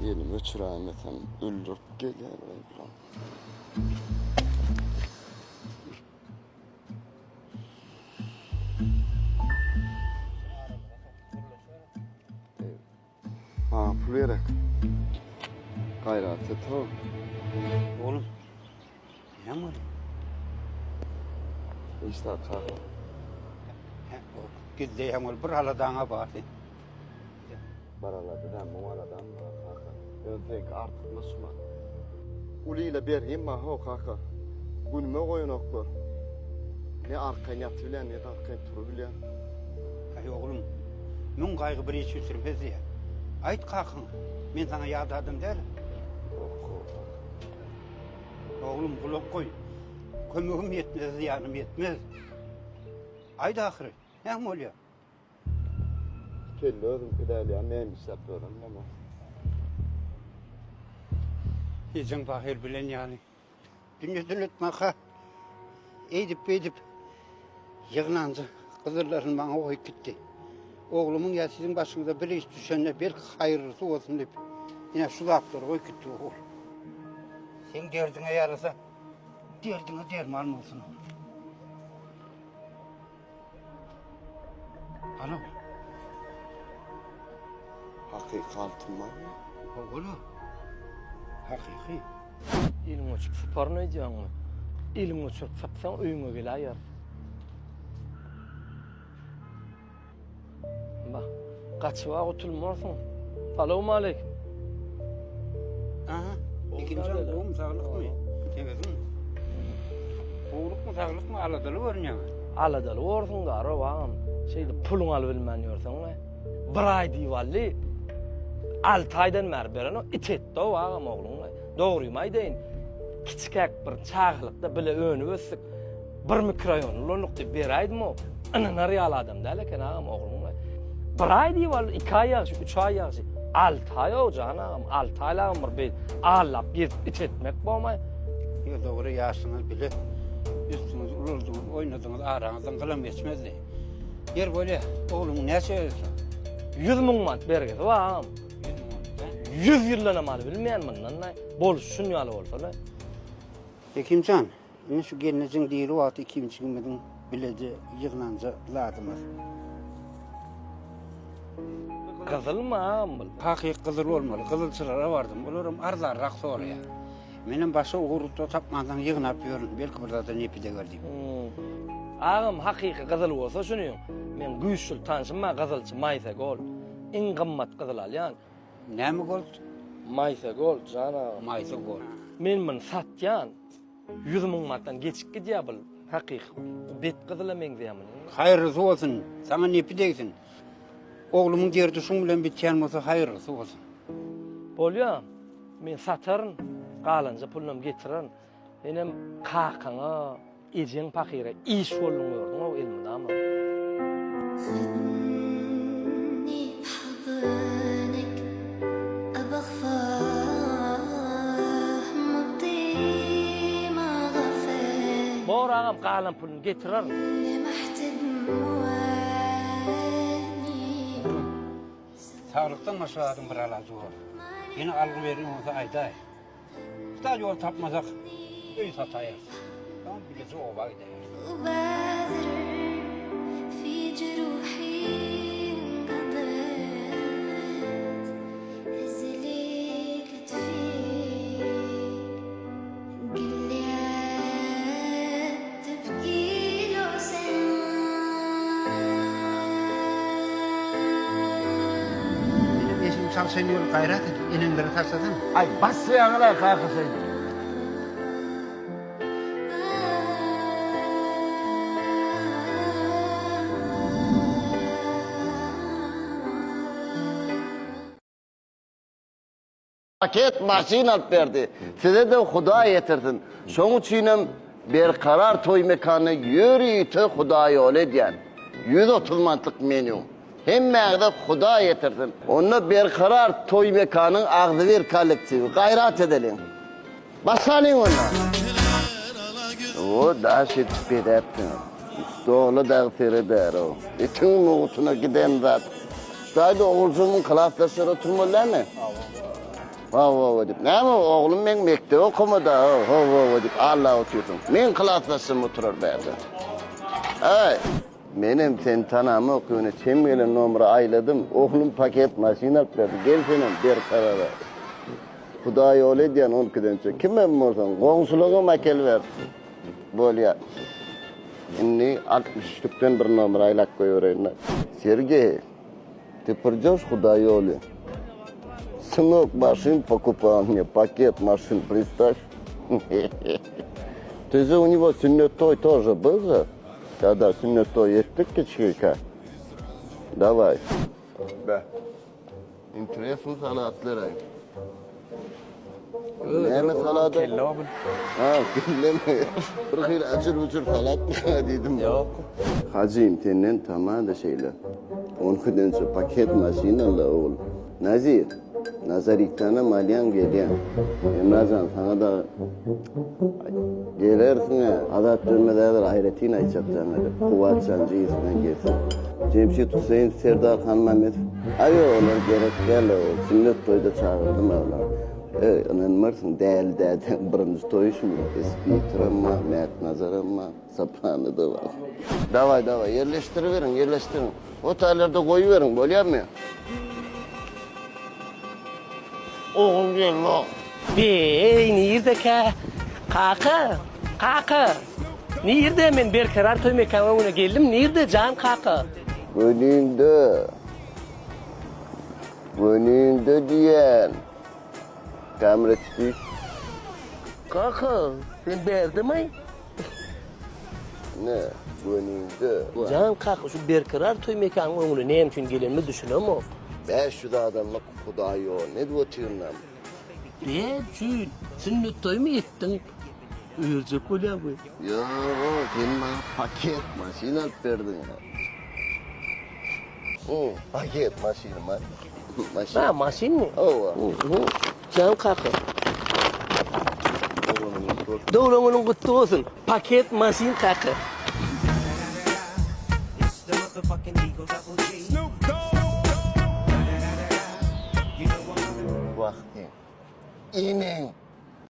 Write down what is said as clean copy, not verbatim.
Elime çırağım etsem öldürüp geliyor. Ha, pulayarak. Gayrat et o. Oğlum. Ne var? İşte kalk. Gideyim ol bir aladana bari. Baraladı da bu aradan kaka. Tek artık nasıl mı? Uliyle bereyim ma ho kaka. Günüme koyun oklu. Ne arkan yatı bilen ne de arkan turu bilen. Ay oğlum. Nun kaygı bir iş sürmez ya. Ayt kalkın. Ben sana yadadım der. Oğlum kulak koy. Kömüğüm yetmez, ziyanım yetmez. Ayda ahırı. Ne mi oluyor? Kelli özüm pidaliya neymiş yapıyorum ama. Yüzün bahir bilen yani. Dünyadın etmaka. Eydip yığınanca kızırların bana okuyup gitti. Oğlumun ya sizin başınıza bir iş düşenle bir hayırlısı olsun deyip yine şu lafları koyup gitti oğul. Sen derdine yarasa, derdine derman olsun. Alo. Hakikatım var mı? Oğlum. Hakiki. İlim uçup sporunu ediyorsun mu? İlim uçup satsan öyüne gel ayar. Bak, kaçıva oturmazsın. Selamun aleyküm. Aha. İkinci an doğum sağlık mı? Evet mi? Oğluk mu sağlık mı? Aladalı görünüyor. Aladalı olsun gari bağım. Şeyde pulun alıvermeniyorsan mı? Bir ay divalli. 6 aydan beri beren o it etti o bağım oğlum. Doğruyum ay deyin. Kiçikak bir çağlıkta bile önü össük. Bir mikrayonluluk deyip bir aydım o. Anana real adam derleken ağam oğlum. Bir ay divalli, 2 ay yağışı, 3 ay yağışı. 6 ay o canım. 6 ayla ömür bir ağlap bir it etmek bu ama. Ya doğru yaşınız bile. Üstünüz uğurdunuz, oynadınız, aranızdan kılım geçmezdi. Yer böyle, oğlum ne söylüyorsun? 100 000 manat bergesi bağım. 100 yıllana mal bilmeyen bundan boluşun yalı olsa da. Hekimcan, yine şu gelinizin değil o altı ikinci günmedin bilece yığınanca lazımız. Kızıl mı ağam bu? Hakik kızıl olmalı, kızıl sırara vardım. Olurum ardarrak oraya. Benim başı uğurlukta tapmadan yığın yapıyorum. Belki burada da nepide gördüm. Ağam hakiki kızıl olsa şunu. Men güçlü tanışma kızılçı maysa gol. En kımmat kızıl al yani. Ne mi gol? Maysa gol cana. Maysa gol. Men bunu satyan. 100 000 manattan geçik gidiyor bu. Hakiki. Bet kızıla men diyemin. Hayırlısı olsun, sana nepideysin. Oğlumun derdi şun bilen bitken olsa hayırlısı olsun. Bolya. Men satarın. Qalanca pulum getirin. Benim kakana ejin pakire iş olmuyor o ilminde ama. Bor ağam qalan pulunu getirir. Sağlıktan maşaladım bir alacı var. Yine algı verin olsa ayda. Daha yol tapmasak, öy satayız. Tamam bilesi o var gider. Eşim çalışıyor gayret et, elinleri taşladın. Ay basayağına kalkasaydı. Paket maşin alıp verdi. Size de Huda getirsin. Şoň üçinem bir karar toy mekanı yürü te Hudaýy ol edýän. 130 manatlyk menü. Hemmäge Huda getirsin. Onu bir karar toy mekanın ağzı bir kolektivi. Gayrat edelim. Basalyň ona. O da şit bedettin. Doğulu da der o. Bütün muğutuna giden zat. Şurada oğulcumun klasdaşları oturmalar mı? Hava dip. Näme oglum men mektep okumada. Hava dip Allah oturdum. Men klassdaşym oturar bäde. Ay, menem sen tanamy okuýany çemgelen nomra ayladım. Oglum paket maşina alyp berdi. Gel senem ber karara. Hudaý ol edýän 12-dençe. Kim men bolsaň, goňsulugym akel berdi. Bolýar. Inni 60'lükden bir nomra aylap koýberýän. Sergey, ты придёшь Hudaý ol? Сынок, машин покупал мне, пакет машин, представь. Ты же у него сünnet-той тоже был же? Когда sünnet-той ettik küçükken. Давай. Be. Интересный salatlar ay. Ne salatı? Kelle abi. Ha, kelle mi? Bir xil açır salat mı dedim. Yok. Hacıyım tenden tamam da şeyler. 12'dençe paket maşinalar oğlum. Nazir. Nazarik'tana malyan geliyen. Emrazan sana da gelersin ya. Adat dönmededir hayretin ayçaptan öyle. Kuvat sancı ismen gelsin. Cemşit Hüseyin Serdar Han Mehmet. Ayo onlar gerek gel o. Sünnet toyda çağırdım evler. İnanmırsın değerli değerden birinci toyuşum. Eski ama, Mert Nazar ama, saplanı da var. Davay yerleştirin. Otellerde koyuverin, bolýar mı? Oğlum gel la. Bey, nirde ka? Kaka. Nirde men berkarar toy mekanına geldim. Nirde can kaka? Önünde diyen. Kamera çıkış. Kaka, sen berdi mi? Ne? Önünde. Can kaka şu berkarar toy mekanına ne için gelenmi düşünüyorum o. Ben şu da adamla Hudaý ol. Ne diyorsun lan? Ne için? Sünnet toy mu ettin? Ölecek öyle bu. Yo, sen bana paket maşin alıp verdin ya. Paket maşin var. Maşin. Ha, maşin mi? Ova. Can kaka. Doğrumunun kutlu olsun. Paket maşin kaka. Bak, inin.